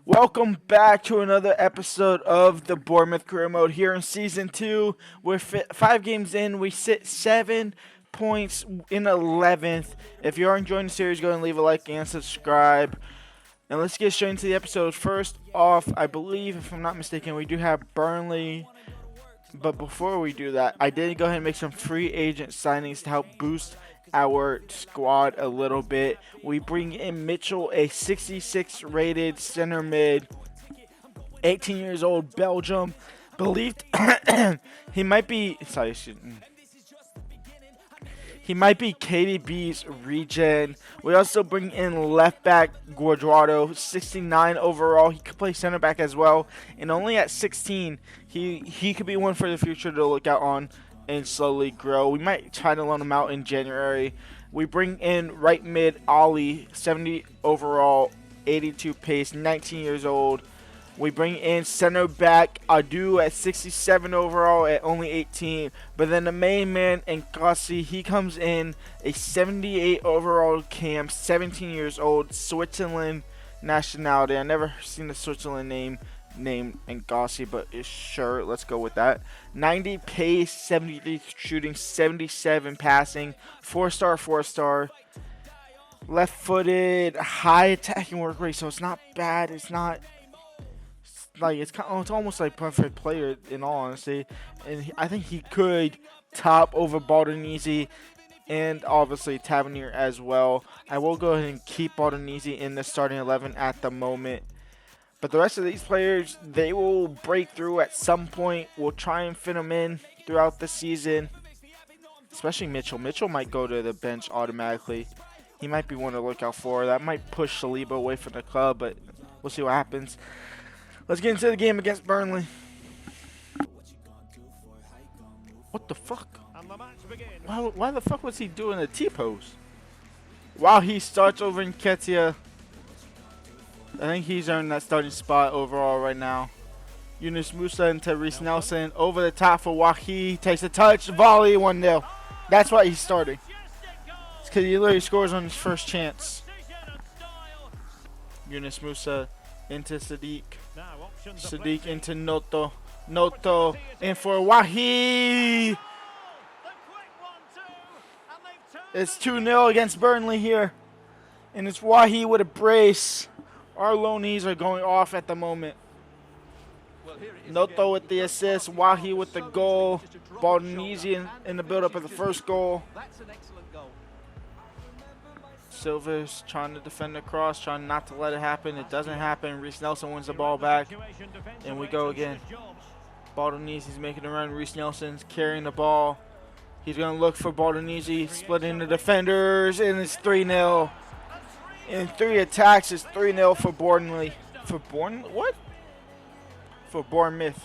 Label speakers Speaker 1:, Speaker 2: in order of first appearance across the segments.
Speaker 1: Welcome back to another episode of the Bournemouth Career Mode here in Season 2. We're 5 games in. We sit 7 points in 11th. If you are enjoying the series, go and leave a like and subscribe. And let's get straight into the episode. First off, I believe, if I'm not mistaken, we do have Burnley. But before we do that, I did go ahead and make some free agent signings to help boost our squad a little bit. We bring in Mitchell, a 66 rated center mid, 18 years old, Belgium. Believed he might be KDB's regen. We also bring in left back Guadrado, 69 overall. He could play center back as well, and only at 16, he could be one for the future to look out on and slowly grow. We might try to loan him out in January. We bring in right mid Ali, 70 overall, 82 pace, 19 years old. We bring in center back Adu at 67 overall at only 18. But then the main man, Nkasi, he comes in a 78 overall cam, 17 years old, Switzerland nationality. I never seen a Switzerland name named Nkasi, but sure, let's go with that. 90 pace, 73 shooting, 77 passing, 4-star. Left-footed, high attacking work rate, so it's not bad. It's not like it's almost like perfect player in all honesty, and I think he could top over Baldonese and obviously Tavernier as well. I will go ahead and keep Baldonese in the starting 11 at the moment. But the rest of these players, they will break through at some point. We'll try and fit them in throughout the season. Especially Mitchell. Mitchell might go to the bench automatically. He might be one to look out for. That might push Saliba away from the club, but we'll see what happens. Let's get into the game against Burnley. What the fuck? Why the fuck was he doing a T-pose? Wow, he starts over in Ketia. I think he's earned that starting spot overall right now. Yunus Musa into Reece Nelson. Over the top for Wahi. Takes a touch. Volley 1-0. That's why he's starting. It's because he literally scores on his first chance. Yunus Musa into Sadiq. Sadiq into Noto. Noto in for Wahi. It's 2-0 against Burnley here. And it's Wahi with a brace. Our loanees are going off at the moment. Noto with the assist, Wahi with the goal, Baldonese in the build-up of the first goal. Silva's trying to defend the cross, trying not to let it happen. It doesn't happen. Reece Nelson wins the ball back, and we go again. Baldonese's making a run. Reece Nelson's carrying the ball. He's going to look for Baldonese, splitting the defenders, and it's 3-0. In 3 attacks, it's 3-0 for Burnley. For what? For Bournemouth.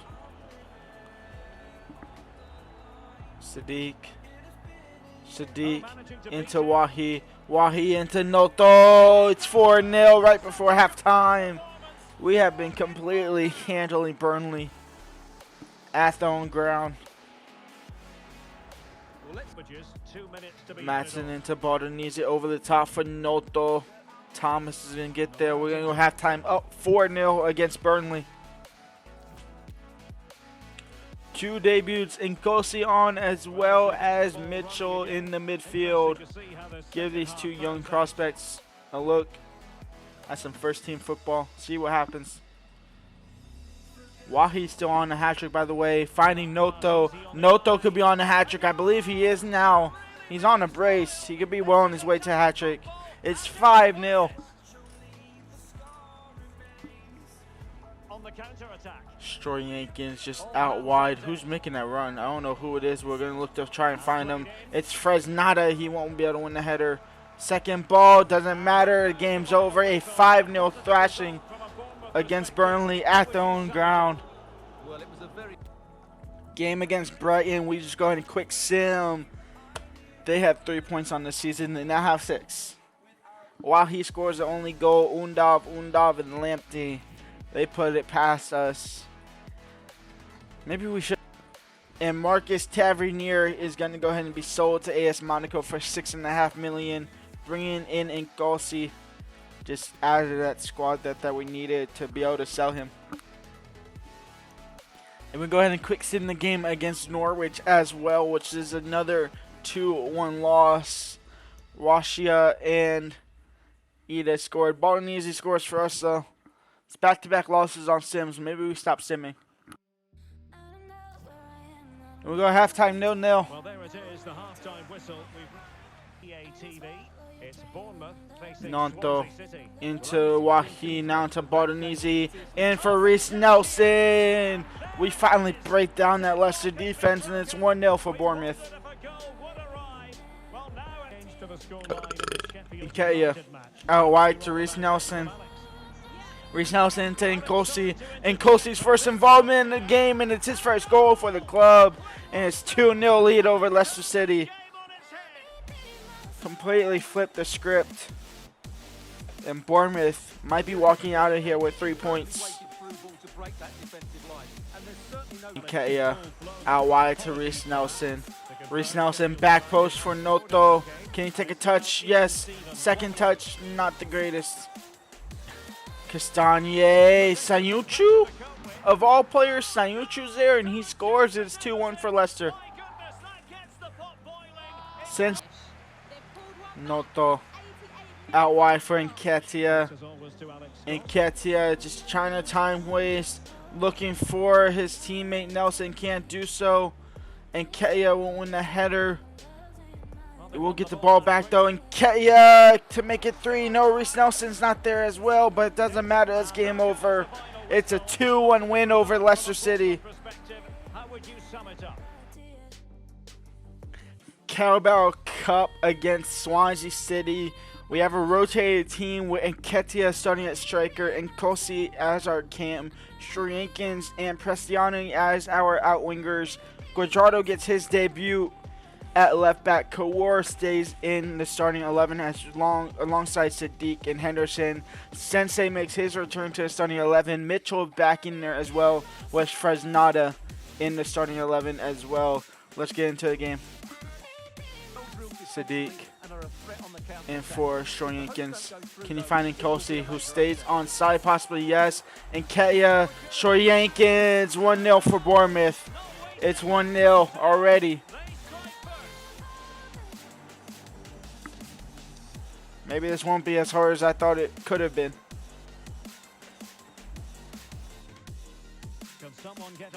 Speaker 1: Sadiq into Wahi. Wahi into Noto. It's 4-0 right before halftime. We have been completely handling Burnley at their own ground. Matson into Baldonese over the top for Noto. Thomas is going to get there. We're going to go halftime up 4-0 against Burnley. 2 debuts, Nkosi on as well as Mitchell in the midfield. Give these 2 young prospects a look at some first-team football. See what happens. Wahi's still on the hat-trick, by the way. Finding Noto. Noto could be on the hat-trick. I believe he is now. He's on a brace. He could be well on his way to a hat-trick. It's 5-0. Stroy Jenkins just out wide. Who's making that run? I don't know who it is. We're going to look to try and find him. It's Fresnada. He won't be able to win the header. Second ball. Doesn't matter. The game's over. A 5-0 thrashing against Burnley at their own ground. Game against Brighton. We just go ahead and quick sim. They have 3 points on the season. They now have 6. While he scores the only goal, Undav and Lamptey, they put it past us. Maybe we should. And Marcus Tavernier is going to go ahead and be sold to AS Monaco for $6.5 million. Bringing in Nkosi just added to that squad that we needed to be able to sell him. And we go ahead and quick sim the game against Norwich as well, which is another 2-1 loss. Washia and Ida scored. Bolognese scores for us, though. It's back-to-back losses on sims. Maybe we stop simming. And we go halftime 0-0.
Speaker 2: Well, there it is, the halftime whistle. TV. It's Bournemouth facing
Speaker 1: Nonto
Speaker 2: Swansea City.
Speaker 1: into Wahi, now into Bolognese, in for Reece Nelson. We finally break down that Leicester defense, and it's 1-0 for Bournemouth. Nketiah out wide to Reece Nelson. Reece Nelson into Nkosi. Nkosi's first involvement in the game, and it's his first goal for the club. And it's 2-0 lead over Leicester City. Completely flipped the script. And Bournemouth might be walking out of here with 3 points. Nketiah out wide to Reece Nelson. Reece Nelson back post for Noto. Can he take a touch? Yes. Second touch, not the greatest. Castagne, Sayuchu, of all players, Sayuchu's there and he scores. It's 2-1 for Leicester. Since Noto out wide for Nketiah. Nketiah just trying to time waste, looking for his teammate Nelson, can't do so. Nketiah won't win the header. We'll get the ball back though. Nketiah to make it 3. No, Reece Nelson's not there as well, but it doesn't matter. It's game over. It's a 2-1 win over Leicester City. Carabao Cup against Swansea City. We have a rotated team with Nketiah starting at striker, and Nkosi as our cam, Shrienkins and Prestiani as our out-wingers. Guajardo gets his debut at left back. Kawar stays in the starting 11 alongside Sadiq and Henderson. Sensei makes his return to the starting 11. Mitchell back in there as well with Fresnada in the starting 11 as well. Let's get into the game. Sadiq in for Shrienkins. Can you find Nkosi, who stays on side? Possibly, yes. And Nketiah, Shrienkins, 1-0 for Bournemouth. It's 1-0 already. Maybe this won't be as hard as I thought it could have been.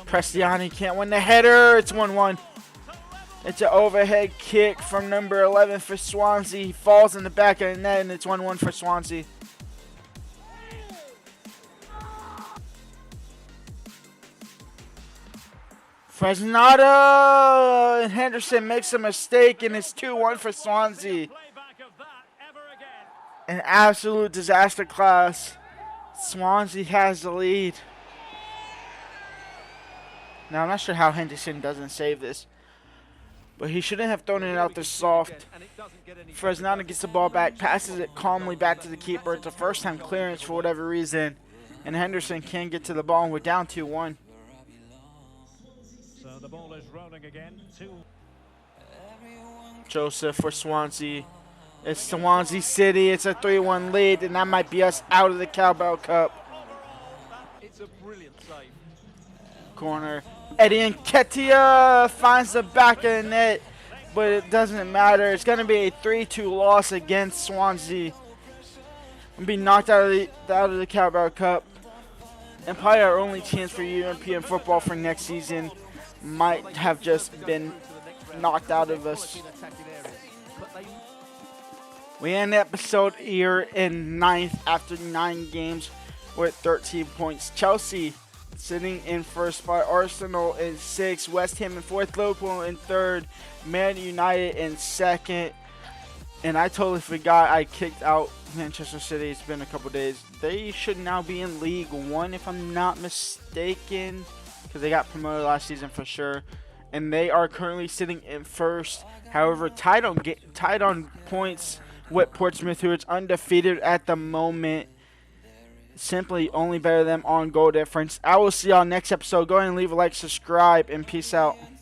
Speaker 1: Prestiani can't win the header. It's 1-1. It's an overhead kick from number 11 for Swansea. He falls in the back of the net, and it's 1-1 for Swansea. Fresnada and Henderson makes a mistake, and it's 2-1 for Swansea. An absolute disaster class. Swansea has the lead. Now, I'm not sure how Henderson doesn't save this, but he shouldn't have thrown it out this soft. Fresnada gets the ball back, passes it calmly back to the keeper. It's a first-time clearance for whatever reason, and Henderson can't get to the ball, and we're down 2-1.
Speaker 2: So the ball is rolling again.
Speaker 1: Joseph for Swansea. It's Swansea City. It's a 3-1 lead, and that might be us out of the Carabao Cup.
Speaker 3: It's a brilliant save.
Speaker 1: Corner. Eddie Nketiah finds the back of the net, but it doesn't matter. It's going to be a 3-2 loss against Swansea. We'll be knocked out of the Carabao Cup, and probably our only chance for European football for next season might have just been knocked out of us. We end the episode here in 9th after 9 games with 13 points. Chelsea sitting in first spot, Arsenal in 6th, West Ham in 4th, Liverpool in 3rd, Man United in 2nd. And I totally forgot I kicked out Manchester City. It's been a couple days. They should now be in League 1 if I'm not mistaken, because they got promoted last season for sure. And they are currently sitting in 1st. However, tied on points with Portsmouth, who is undefeated at the moment. Simply only better than them on goal difference. I will see y'all next episode. Go ahead and leave a like, subscribe, and peace out.